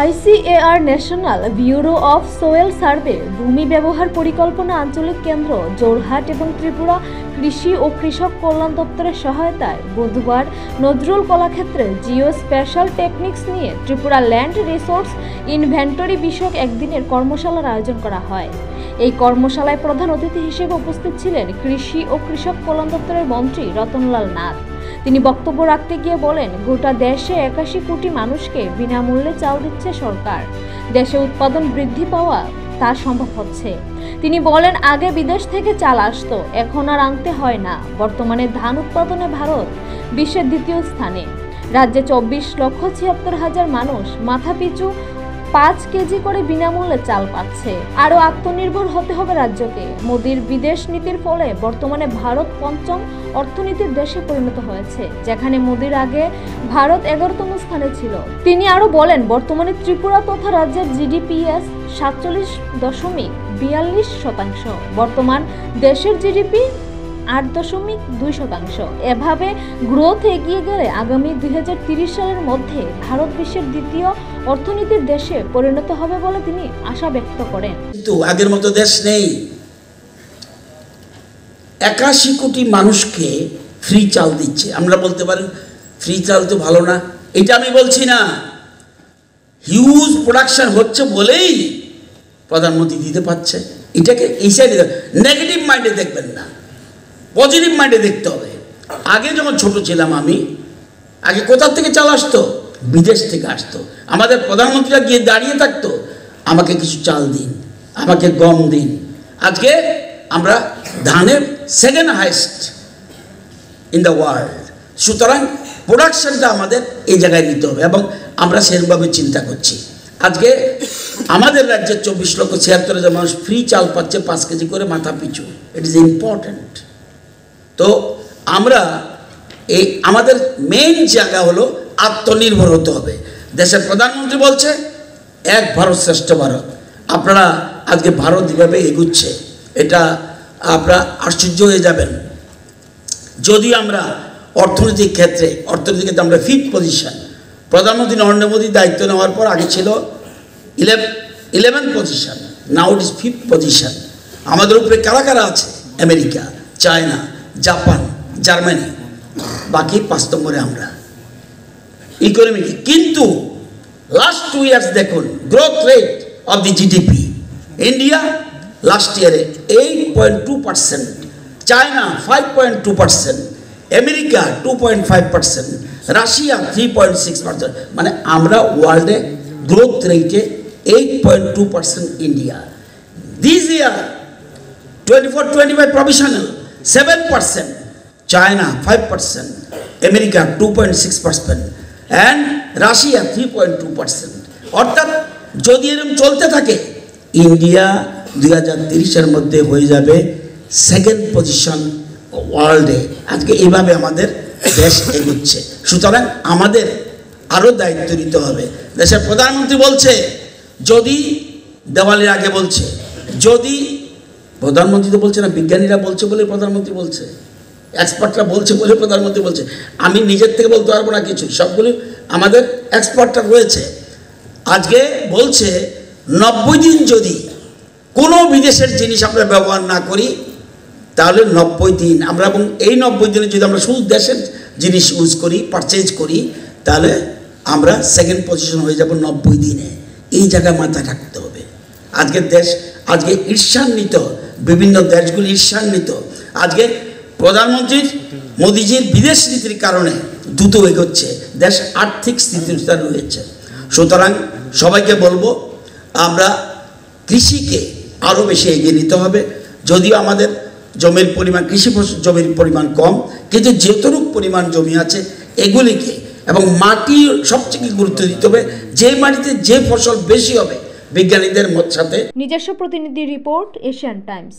ICAR national bureau of soil survey ভূমি ব্যবহার পরিকল্পনা আঞ্চলিক কেন্দ্র জোরহাট এবং ত্রিপুরা কৃষি ও কৃষক কল্যাণ দপ্তরের সহায়তায় বুধবার নজরুল কলাক্ষেত্রে জিও স্পেশাল টেকনিক্স নিয়ে ত্রিপুরা ল্যান্ড রিসোর্স ইনভেন্টরি বিষয়ক একদিনের কর্মশালার আয়োজন করা হয়। এই কর্মশালায় প্রধান অতিথি হিসেবে উপস্থিত ছিলেন কৃষি ও কৃষক কল্যাণ দপ্তরের মন্ত্রী রতনলাল নাথ। তিনি বক্তব্য রাখতে গিয়ে বলেন, গোটা দেশে 81 কোটি মানুষকে বিনামূল্যে চাল দিচ্ছে সরকার। দেশে উৎপাদন বৃদ্ধি পাওয়া তা সম্ভব হচ্ছে। তিনি বলেন, আগে বিদেশ থেকে চাল আসতো, এখন আর আনতে হয় না। বর্তমানে ধান উৎপাদনে ভারত বিশ্বের দ্বিতীয় স্থানে। রাজ্যে 24,76,000 মানুষ মাথাপিছু 5 কেজি করে বিনামূল্যে চাল পাচ্ছে। আরও আত্মনির্ভর হতে হবে রাজ্যকে। মোদির বিদেশ নীতির ফলে বর্তমানে ভারত পঞ্চম অর্থনীতির দেশে পরিণত হয়েছে, যেখানে মোদির আগে ভারত 11তম স্থানে ছিল। তিনি আরও বলেন, বর্তমানে ত্রিপুরা তথা রাজ্যের GDPS 47.42%। বর্তমান দেশের GDP 8.2%। এভাবে গ্রোথ এগিয়ে গেলে আগামী 2030 সালের মধ্যে ভারত বিশ্বের দ্বিতীয় অর্থনীতির দেশে পরিণত হবে বলে তিনি আশা ব্যক্ত করেন। কিন্তু আগের মতো দেশ নেই। 81 কোটি মানুষকে ফ্রি চাল দিচ্ছে। আমরা বলতে পারি ফ্রি চাল তো ভালো না, এটা আমি বলছি না। হিউজ প্রোডাকশন হচ্ছে বলেই প্রধানমন্ত্রী দিতে পারছে। এটাকে এই সাইডে নেগেটিভ মাইন্ডে দেখবেন না, পজিটিভ মাইন্ডে দেখতে হবে। আগে যখন ছোট ছিলাম আমি, আগে কোথা থেকে চাল আসতো? বিদেশ থেকে আসতো। আমাদের প্রধানমন্ত্রীরা গিয়ে দাঁড়িয়ে থাকতো, আমাকে কিছু চাল দিন, আমাকে গম দিন। আজকে আমরা ধানের second highest in the world. সুতরাং প্রোডাকশনটা আমাদের এই জায়গায় নিতে হবে এবং আমরা সেরকমভাবে চিন্তা করছি। আজকে আমাদের রাজ্যে 24,76,000 মানুষ ফ্রি চাল পাচ্ছে 5 কেজি করে মাথা পিছু। It is important. তো আমরা এই আমাদের মেইন জায়গা হলো আত্মনির্ভর হতে হবে। দেশের প্রধানমন্ত্রী বলছে এক ভারত শ্রেষ্ঠ ভারত। আপনারা আজকে ভারত যেভাবে এগুচ্ছে, এটা আপনারা আশ্চর্য হয়ে যাবেন। যদিও আমরা অর্থনৈতিক ক্ষেত্রে আমরা 5th পজিশন। প্রধানমন্ত্রী নরেন্দ্র মোদীর দায়িত্ব নেওয়ার পর আগে ছিল 11th position, now it is 5th position. আমাদের উপরে কারা কারা আছে? আমেরিকা, চায়না, জাপান, জার্মানি, বাকি 5 নম্বরে আমরা ইকোনমিকে। কিন্তু লাস্ট 2 ইয়ার্স দেখুন growth rate of the GDP। India last ইয়ারে 8.2%, চায়না 5.2%, আমেরিকা 2.5%, রাশিয়া 3.6%। মানে আমরা ওয়ার্ল্ডে গ্রোথ রেটে 8.2% India. This year 24-25 provisional 7%, China 5%, America 2.6% and Russia 3.2%। অর্থাৎ যদি এরকম চলতে থাকে, ইন্ডিয়া 2030-এর মধ্যে হয়ে যাবে 2nd পজিশন ওয়ার্ল্ডে। আজকে এইভাবে আমাদের দেশ এগোচ্ছে। সুতরাং আমাদের আরও দায়িত্ব নিতে হবে। দেশের প্রধানমন্ত্রী বলছে, যদি দেওয়ালির আগে বলছে, যদি প্রধানমন্ত্রী তো বলছে না, বিজ্ঞানীরা বলছে বলে প্রধানমন্ত্রী বলছে, এক্সপার্টরা বলছে বলে প্রধানমন্ত্রী বলছে। আমি নিজের থেকে বলতে পারবো না কিছু, সবগুলি আমাদের এক্সপার্টরা রয়েছে। আজকে বলছে 90 দিন যদি কোনো বিদেশের জিনিস আমরা ব্যবহার না করি, তাহলে 90 দিন আমরা, এবং এই 90 দিনে যদি আমরা শুধু দেশের জিনিস ইউজ করি, পারচেজ করি, তাহলে আমরা 2nd পজিশন হয়ে যাব 90 দিনে। এই জায়গায় মাথা রাখতে হবে। আজকের দেশ আজকে ঈর্ষান্বিত, বিভিন্ন দেশগুলি ঈর্ষান্বিত। আজকে প্রধানমন্ত্রীর মোদিজির বিদেশ নীতির কারণে দ্রুত এগোচ্ছে দেশ, আর্থিক স্থিতিশীলতা রয়েছে। সুতরাং সবাইকে বলবো, আমরা কৃষিকে আরও বেশি এগিয়ে নিতে হবে। যদিও আমাদের জমির পরিমাণ, কৃষি জমির পরিমাণ কম, কিন্তু যতটুকু পরিমাণ জমি আছে এগুলিকে, এবং মাটি সবচেয়ে গুরুত্ব দিতে হবে। যে মাটিতে যে ফসল বেশি হবে, বিজ্ঞানীদের মত সাথে। নিজস্ব প্রতিনিধি রিপোর্ট, এশিয়ান টাইমস।